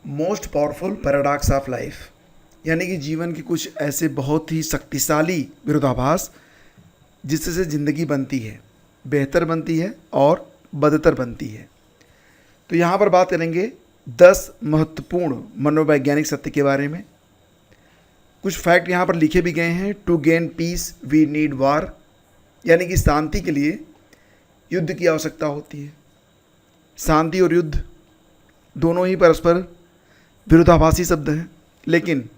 Most powerful paradox of life, यानी कि जीवन के कुछ ऐसे बहुत ही शक्तिशाली विरोधाभास जिससे ज़िंदगी बनती है, बेहतर बनती है और बदतर बनती है। तो यहाँ पर बात करेंगे 10 महत्वपूर्ण मनोवैज्ञानिक सत्य के बारे में। कुछ फैक्ट यहाँ पर लिखे भी गए हैं। To gain peace we need war, यानी कि शांति के लिए युद्ध की आवश्यकता होती है। शांति और युद्ध दोनों ही परस्पर विरोधाभासी शब्द हैं, लेकिन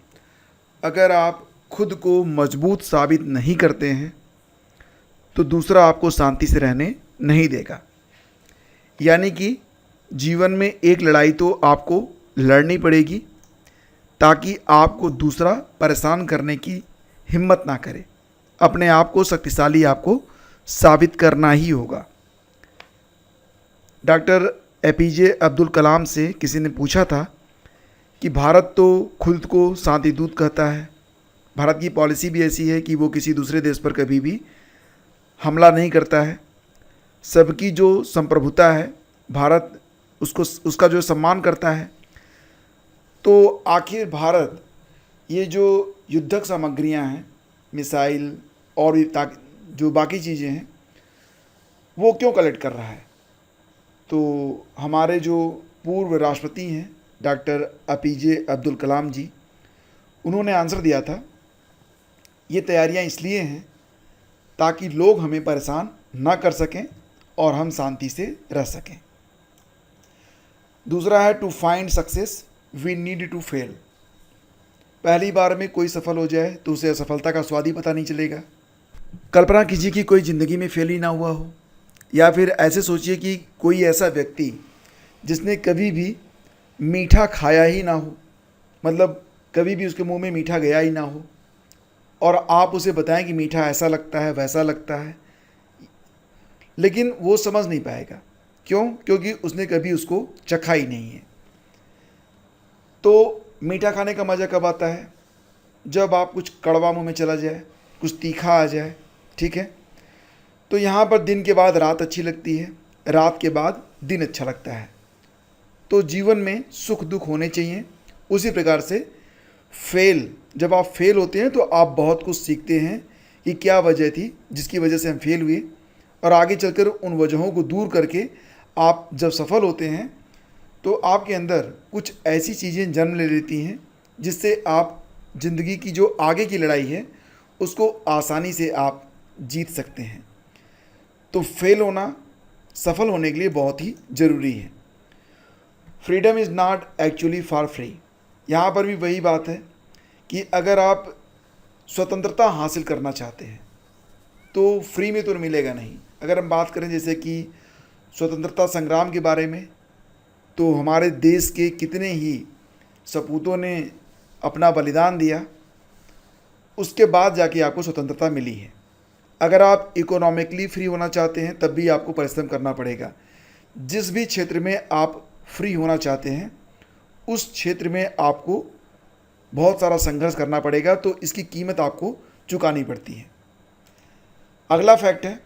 अगर आप खुद को मजबूत साबित नहीं करते हैं तो दूसरा आपको शांति से रहने नहीं देगा। यानी कि जीवन में एक लड़ाई तो आपको लड़नी पड़ेगी ताकि आपको दूसरा परेशान करने की हिम्मत ना करे। अपने आप को शक्तिशाली आपको साबित करना ही होगा। डॉक्टर एपीजे अब्दुल कलाम से किसी ने पूछा था कि भारत तो खुद को शांति दूत कहता है, भारत की पॉलिसी भी ऐसी है कि वो किसी दूसरे देश पर कभी भी हमला नहीं करता है, सबकी जो संप्रभुता है भारत उसका जो सम्मान करता है। तो आखिर भारत ये जो युद्धक सामग्रियां हैं, मिसाइल और भी जो बाकी चीज़ें हैं, वो क्यों कलेक्ट कर रहा है? तो हमारे जो पूर्व राष्ट्रपति हैं डॉक्टर एपीजे अब्दुल कलाम जी, उन्होंने आंसर दिया था, ये तैयारियां इसलिए हैं ताकि लोग हमें परेशान ना कर सकें और हम शांति से रह सकें। दूसरा है to find success we need to fail. पहली बार में कोई सफल हो जाए तो उसे असफलता का स्वाद ही पता नहीं चलेगा। कल्पना कीजिए कि कोई ज़िंदगी में फेल ही ना हुआ हो, या फिर ऐसे सोचिए कि कोई ऐसा व्यक्ति जिसने कभी भी मीठा खाया ही ना हो, मतलब कभी भी उसके मुंह में मीठा गया ही ना हो, और आप उसे बताएं कि मीठा ऐसा लगता है वैसा लगता है, लेकिन वो समझ नहीं पाएगा। क्यों? क्योंकि उसने कभी उसको चखा ही नहीं है। तो मीठा खाने का मज़ा कब आता है? जब आप कुछ कड़वा मुंह में चला जाए, कुछ तीखा आ जाए, ठीक है। तो यहाँ पर दिन के बाद रात अच्छी लगती है, रात के बाद दिन अच्छा लगता है। तो जीवन में सुख दुख होने चाहिए। उसी प्रकार से जब आप फेल होते हैं तो आप बहुत कुछ सीखते हैं कि क्या वजह थी जिसकी वजह से हम फेल हुए, और आगे चलकर उन वजहों को दूर करके आप जब सफल होते हैं तो आपके अंदर कुछ ऐसी चीज़ें जन्म ले लेती हैं जिससे आप ज़िंदगी की जो आगे की लड़ाई है उसको आसानी से आप जीत सकते हैं। तो फेल होना सफल होने के लिए बहुत ही ज़रूरी है। Freedom is not actually for free. यहाँ पर भी वही बात है कि अगर आप स्वतंत्रता हासिल करना चाहते हैं तो फ्री में तो मिलेगा नहीं। अगर हम बात करें जैसे कि स्वतंत्रता संग्राम के बारे में, तो हमारे देश के कितने ही सपूतों ने अपना बलिदान दिया, उसके बाद जाके आपको स्वतंत्रता मिली है। अगर आप इकोनॉमिकली फ्री होना चाहते हैं तब भी आपको परिश्रम करना पड़ेगा। जिस भी क्षेत्र में आप फ्री होना चाहते हैं उस क्षेत्र में आपको बहुत सारा संघर्ष करना पड़ेगा, तो इसकी कीमत आपको चुकानी पड़ती है। अगला फैक्ट है,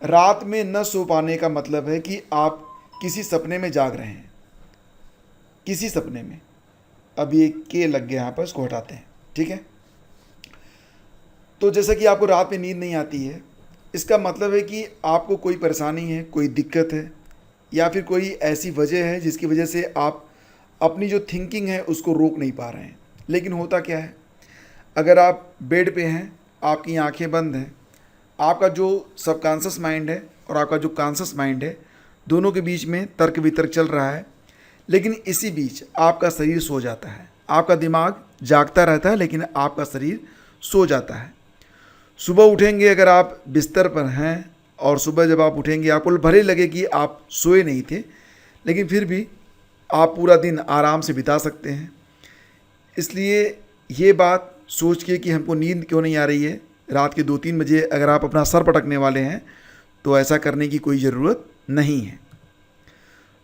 रात में न सो पाने का मतलब है कि आप किसी सपने में जाग रहे हैं। किसी सपने में, अब ये के लग गया यहाँ पर, इसको हटाते हैं, ठीक है। तो जैसे कि आपको रात में नींद नहीं आती है, इसका मतलब है कि आपको कोई परेशानी है, कोई दिक्कत है, या फिर कोई ऐसी वजह है जिसकी वजह से आप अपनी जो थिंकिंग है उसको रोक नहीं पा रहे हैं। लेकिन होता क्या है, अगर आप बेड पे हैं, आपकी आंखें बंद हैं, आपका जो सबकॉन्शियस माइंड है और आपका जो कॉन्शियस माइंड है, दोनों के बीच में तर्क वितर्क चल रहा है, लेकिन इसी बीच आपका शरीर सो जाता है। आपका दिमाग जागता रहता है लेकिन आपका शरीर सो जाता है। सुबह उठेंगे, अगर आप बिस्तर पर हैं और सुबह जब आप उठेंगे आपको भले लगे कि आप सोए नहीं थे, लेकिन फिर भी आप पूरा दिन आराम से बिता सकते हैं। इसलिए ये बात सोच के कि हमको नींद क्यों नहीं आ रही है, रात के 2-3 बजे अगर आप अपना सर पटकने वाले हैं तो ऐसा करने की कोई ज़रूरत नहीं है।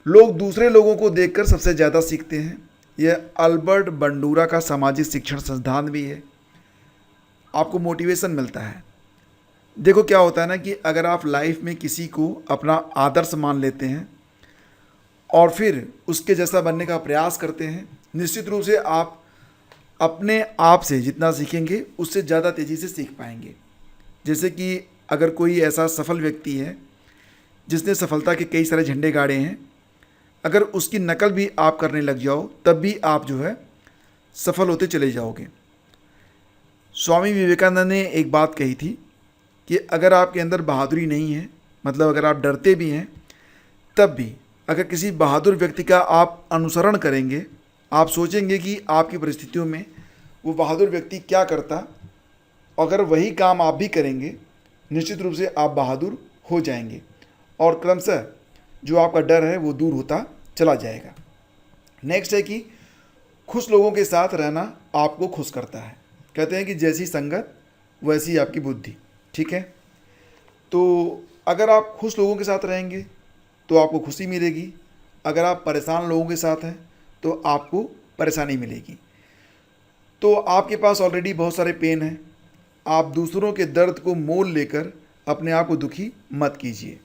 लोग दूसरे लोगों को देखकर सबसे ज़्यादा सीखते हैं। यह अल्बर्ट बंडूरा का सामाजिक शिक्षण सिद्धांत भी है। आपको मोटिवेशन मिलता है। देखो क्या होता है ना कि अगर आप लाइफ में किसी को अपना आदर्श मान लेते हैं और फिर उसके जैसा बनने का प्रयास करते हैं निश्चित रूप से आप अपने आप से जितना सीखेंगे उससे ज़्यादा तेज़ी से सीख पाएंगे। जैसे कि अगर कोई ऐसा सफल व्यक्ति है जिसने सफलता के कई सारे झंडे गाड़े हैं, अगर उसकी नकल भी आप करने लग जाओ तब भी आप जो है सफल होते चले जाओगे। स्वामी विवेकानंद ने एक बात कही थी कि अगर आपके अंदर बहादुरी नहीं है, मतलब अगर आप डरते भी हैं, तब भी अगर किसी बहादुर व्यक्ति का आप अनुसरण करेंगे, आप सोचेंगे कि आपकी परिस्थितियों में वो बहादुर व्यक्ति क्या करता, अगर वही काम आप भी करेंगे, निश्चित रूप से आप बहादुर हो जाएंगे और क्रमशः जो आपका डर है वो दूर होता चला जाएगा। नेक्स्ट है कि खुश लोगों के साथ रहना आपको खुश करता है। कहते हैं कि जैसी संगत वैसी आपकी बुद्धि, ठीक है। तो अगर आप खुश लोगों के साथ रहेंगे तो आपको खुशी मिलेगी, अगर आप परेशान लोगों के साथ हैं तो आपको परेशानी मिलेगी। तो आपके पास ऑलरेडी बहुत सारे पेन हैं, आप दूसरों के दर्द को मोल लेकर अपने आप को दुखी मत कीजिए।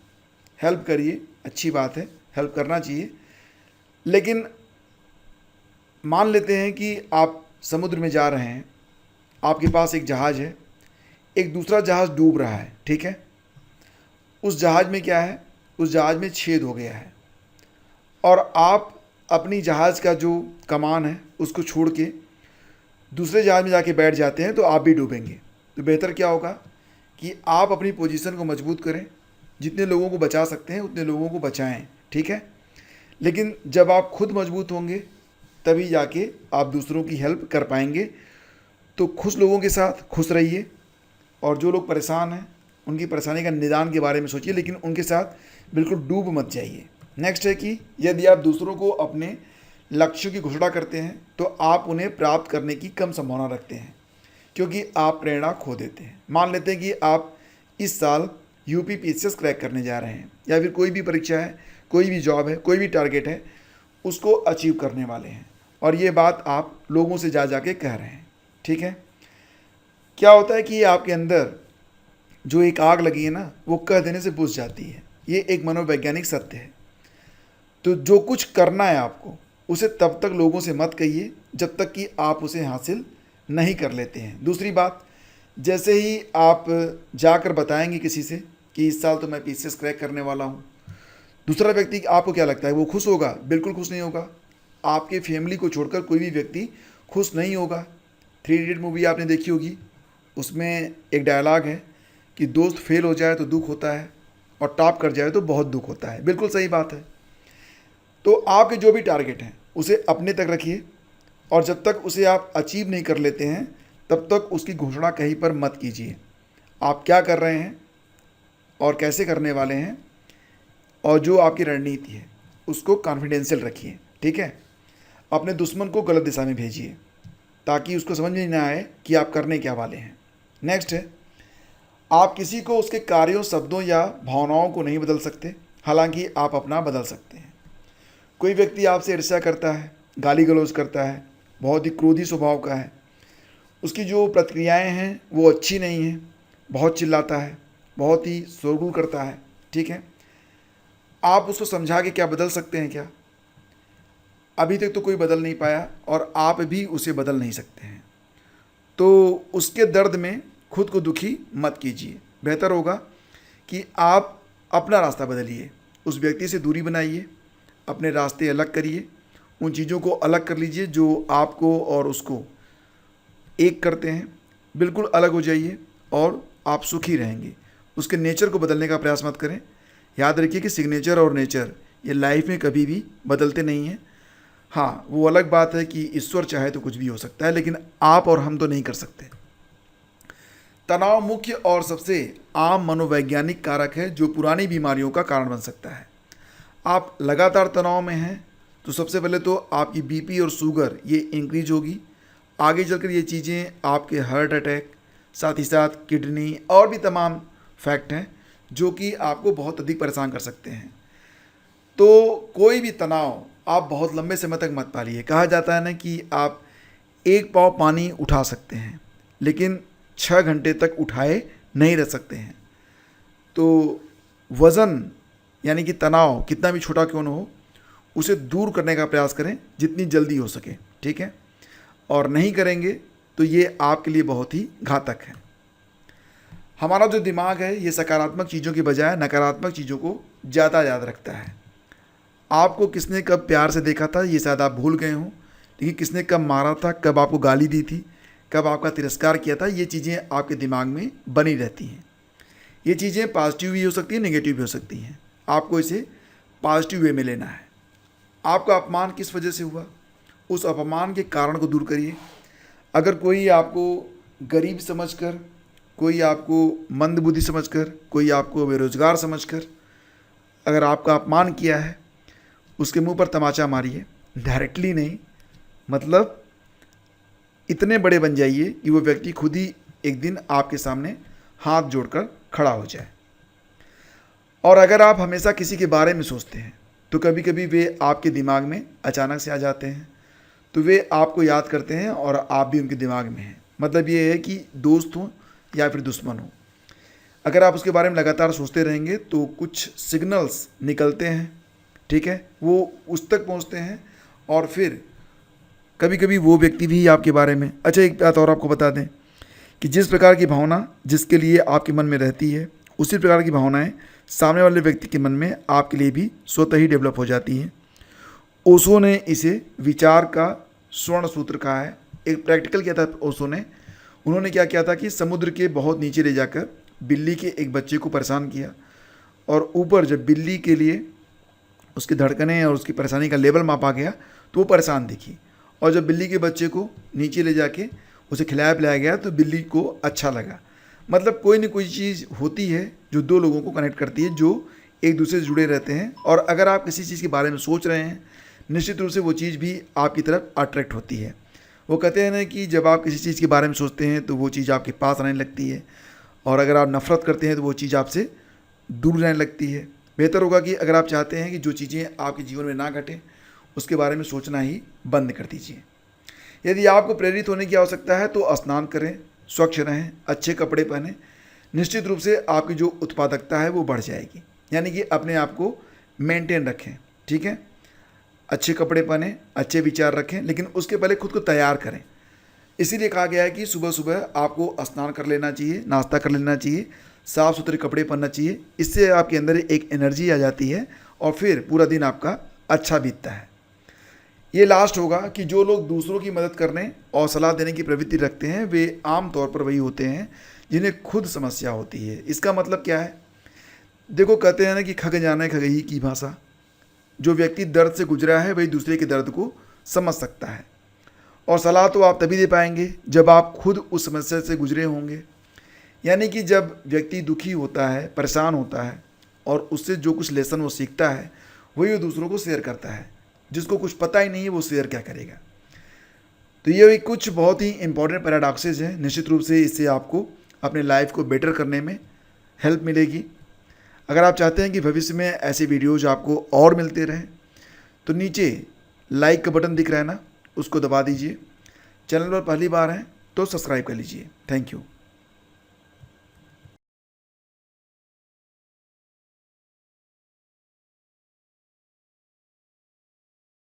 हेल्प करिए, अच्छी बात है, हेल्प करना चाहिए, लेकिन मान लेते हैं कि आप समुद्र में जा रहे हैं, आपके पास एक जहाज़ है, एक दूसरा जहाज़ डूब रहा है, ठीक है। उस जहाज़ में क्या है, उस जहाज़ में छेद हो गया है और आप अपनी जहाज़ का जो कमान है उसको छोड़ के दूसरे जहाज़ में जाके बैठ जाते हैं तो आप भी डूबेंगे। तो बेहतर क्या होगा कि आप अपनी पोजीशन को मजबूत करें, जितने लोगों को बचा सकते हैं उतने लोगों को बचाएं, ठीक है। लेकिन जब आप खुद मजबूत होंगे तभी जाके आप दूसरों की हेल्प कर पाएंगे। तो खुश लोगों के साथ खुश रहिए और जो लोग परेशान हैं उनकी परेशानी का निदान के बारे में सोचिए, लेकिन उनके साथ बिल्कुल डूब मत जाइए। नेक्स्ट है कि यदि आप दूसरों को अपने लक्ष्यों की घोषणा करते हैं तो आप उन्हें प्राप्त करने की कम संभावना रखते हैं, क्योंकि आप प्रेरणा खो देते हैं। मान लेते हैं कि आप इस साल यूपीपीसीएस क्रैक करने जा रहे हैं, या फिर कोई भी परीक्षा है, कोई भी जॉब है, कोई भी टारगेट है, उसको अचीव करने वाले हैं और ये बात आप लोगों से जा के कह रहे हैं, ठीक है। क्या होता है कि आपके अंदर जो एक आग लगी है ना, वो कह देने से बुझ जाती है। ये एक मनोवैज्ञानिक सत्य है। तो जो कुछ करना है आपको, उसे तब तक लोगों से मत कहिए जब तक कि आप उसे हासिल नहीं कर लेते हैं। दूसरी बात, जैसे ही आप जाकर बताएंगे किसी से कि इस साल तो मैं पीसीएस क्रैक करने वाला हूँ, दूसरा व्यक्ति आपको क्या लगता है वो खुश होगा? बिल्कुल खुश नहीं होगा। आपके फैमिली को छोड़कर कोई भी व्यक्ति खुश नहीं होगा। 3 इडियट मूवी आपने देखी होगी, उसमें एक डायलॉग है कि दोस्त फेल हो जाए तो दुख होता है और टॉप कर जाए तो बहुत दुख होता है। बिल्कुल सही बात है। तो आपके जो भी टारगेट हैं उसे अपने तक रखिए और जब तक उसे आप अचीव नहीं कर लेते हैं तब तक उसकी घोषणा कहीं पर मत कीजिए। आप क्या कर रहे हैं और कैसे करने वाले हैं और जो आपकी रणनीति है उसको कॉन्फिडेंशियल रखिए, ठीक है। अपने दुश्मन को गलत दिशा में भेजिए ताकि उसको समझ में ना आए कि आप करने क्या वाले हैं। नेक्स्ट है, आप किसी को उसके कार्यों, शब्दों या भावनाओं को नहीं बदल सकते, हालांकि आप अपना बदल सकते हैं। कोई व्यक्ति आपसे ईर्ष्या करता है, गाली गलौज करता है, बहुत ही क्रोधी स्वभाव का है, उसकी जो प्रतिक्रियाएं हैं वो अच्छी नहीं हैं, बहुत चिल्लाता है, बहुत ही शोरगुल करता है, ठीक है। आप उसको समझा के क्या बदल सकते हैं क्या? अभी तक तो कोई बदल नहीं पाया और आप भी उसे बदल नहीं सकते हैं। तो उसके दर्द में खुद को दुखी मत कीजिए। बेहतर होगा कि आप अपना रास्ता बदलिए, उस व्यक्ति से दूरी बनाइए, अपने रास्ते अलग करिए, उन चीज़ों को अलग कर लीजिए जो आपको और उसको एक करते हैं। बिल्कुल अलग हो जाइए और आप सुखी रहेंगे। उसके नेचर को बदलने का प्रयास मत करें। याद रखिए कि सिग्नेचर और नेचर ये लाइफ में कभी भी बदलते नहीं हैं। हाँ, वो अलग बात है कि ईश्वर चाहे तो कुछ भी हो सकता है, लेकिन आप और हम तो नहीं कर सकते। तनाव मुख्य और सबसे आम मनोवैज्ञानिक कारक है जो पुरानी बीमारियों का कारण बन सकता है। आप लगातार तनाव में हैं तो सबसे पहले तो आपकी बीपी और शुगर ये इंक्रीज होगी। आगे चलकर ये चीज़ें आपके हार्ट अटैक, साथ ही साथ किडनी और भी तमाम फैक्ट हैं जो कि आपको बहुत अधिक परेशान कर सकते हैं। तो कोई भी तनाव आप बहुत लंबे समय तक मत पालिए। कहा जाता है ना कि आप 1 पाव पानी उठा सकते हैं लेकिन 6 घंटे तक उठाए नहीं रह सकते हैं। तो वज़न यानी कि तनाव कितना भी छोटा क्यों न हो, उसे दूर करने का प्रयास करें जितनी जल्दी हो सके, ठीक है, और नहीं करेंगे तो ये आपके लिए बहुत ही घातक है। हमारा जो दिमाग है ये सकारात्मक चीज़ों की बजाय नकारात्मक चीज़ों को ज़्यादा याद रखता है। आपको किसने कब प्यार से देखा था ये शायद आप भूल गए हों, लेकिन किसने कब मारा था, कब आपको गाली दी थी, कब आपका तिरस्कार किया था, ये चीज़ें आपके दिमाग में बनी रहती हैं। ये चीज़ें पॉजिटिव भी हो सकती हैं, नेगेटिव भी हो सकती हैं। आपको इसे पॉजिटिव वे में लेना है। आपका अपमान किस वजह से हुआ, उस अपमान के कारण को दूर करिए। अगर कोई आपको गरीब समझकर, कोई आपको मंदबुद्धि समझकर, कोई आपको बेरोजगार समझकर अगर आपका अपमान किया है, उसके मुंह पर तमाचा मारिए, डायरेक्टली नहीं, मतलब इतने बड़े बन जाइए कि वो व्यक्ति खुद ही एक दिन आपके सामने हाथ जोड़कर खड़ा हो जाए। और अगर आप हमेशा किसी के बारे में सोचते हैं तो कभी कभी वे आपके दिमाग में अचानक से आ जाते हैं, तो वे आपको याद करते हैं और आप भी उनके दिमाग में हैं। मतलब ये है कि दोस्त हो या फिर दुश्मन हो, अगर आप उसके बारे में लगातार सोचते रहेंगे तो कुछ सिग्नल्स निकलते हैं, ठीक है, वो उस तक पहुंचते हैं और फिर कभी कभी वो व्यक्ति भी आपके बारे में। अच्छा, एक बात और आपको बता दें कि जिस प्रकार की भावना जिसके लिए आपके मन में रहती है, उसी प्रकार की भावनाएं सामने वाले व्यक्ति के मन में आपके लिए भी स्वतः ही डेवलप हो जाती हैं। ओशो ने इसे विचार का स्वर्ण सूत्र कहा है। एक प्रैक्टिकल किया था ओशो ने। उन्होंने क्या किया था कि समुद्र के बहुत नीचे ले जाकर बिल्ली के एक बच्चे को परेशान किया, और ऊपर जब बिल्ली के लिए उसकी धड़कनें और उसकी परेशानी का लेवल मापा गया तो वो परेशान दिखी, और जब बिल्ली के बच्चे को नीचे ले जाके उसे खिलाया पिलाया गया तो बिल्ली को अच्छा लगा। मतलब कोई ना कोई चीज़ होती है जो दो लोगों को कनेक्ट करती है, जो एक दूसरे से जुड़े रहते हैं। और अगर आप किसी चीज़ के बारे में सोच रहे हैं, निश्चित रूप से वो चीज़ भी आपकी तरफ अट्रैक्ट होती है। वो कहते हैं ना कि जब आप किसी चीज़ के बारे में सोचते हैं तो वो चीज़ आपके पास आने लगती है, और अगर आप नफ़रत करते हैं तो वो चीज़ आपसे दूर रहने लगती है। बेहतर होगा कि अगर आप चाहते हैं कि जो चीज़ें आपके जीवन में ना घटें, उसके बारे में सोचना ही बंद कर दीजिए। यदि आपको प्रेरित होने की आवश्यकता है तो स्नान करें, स्वच्छ रहें, अच्छे कपड़े पहनें। निश्चित रूप से आपकी जो उत्पादकता है वो बढ़ जाएगी। यानी कि अपने आप को मेंटेन रखें, ठीक है, अच्छे कपड़े पहनें, अच्छे विचार रखें, लेकिन उसके पहले खुद को तैयार करें। इसीलिए कहा गया है कि सुबह सुबह आपको स्नान कर लेना चाहिए, नाश्ता कर लेना चाहिए, साफ़ सुथरे कपड़े पहनना चाहिए। इससे आपके अंदर एक एनर्जी आ जाती है और फिर पूरा दिन आपका अच्छा बीतता है। ये लास्ट होगा कि जो लोग दूसरों की मदद करने और सलाह देने की प्रवृत्ति रखते हैं वे आम तौर पर वही होते हैं जिन्हें खुद समस्या होती है। इसका मतलब क्या है? देखो, कहते हैं ना कि खग जाने खगही की भाषा। जो व्यक्ति दर्द से गुजरा है वही दूसरे के दर्द को समझ सकता है, और सलाह तो आप तभी दे पाएंगे जब आप खुद उस समस्या से गुजरे होंगे। यानी कि जब व्यक्ति दुखी होता है, परेशान होता है, और उससे जो कुछ लेसन वो सीखता है वही वो दूसरों को शेयर करता है। जिसको कुछ पता ही नहीं है वो शेयर क्या करेगा? तो ये कुछ बहुत ही इंपॉर्टेंट पैराडॉक्सेस हैं। निश्चित रूप से इससे आपको अपने लाइफ को बेटर करने में हेल्प मिलेगी। अगर आप चाहते हैं कि भविष्य में ऐसे वीडियोज़ आपको और मिलते रहें तो नीचे लाइक का बटन दिख रहा है ना, उसको दबा दीजिए। चैनल पर पहली बार हैं तो सब्सक्राइब कर लीजिए। Thank you.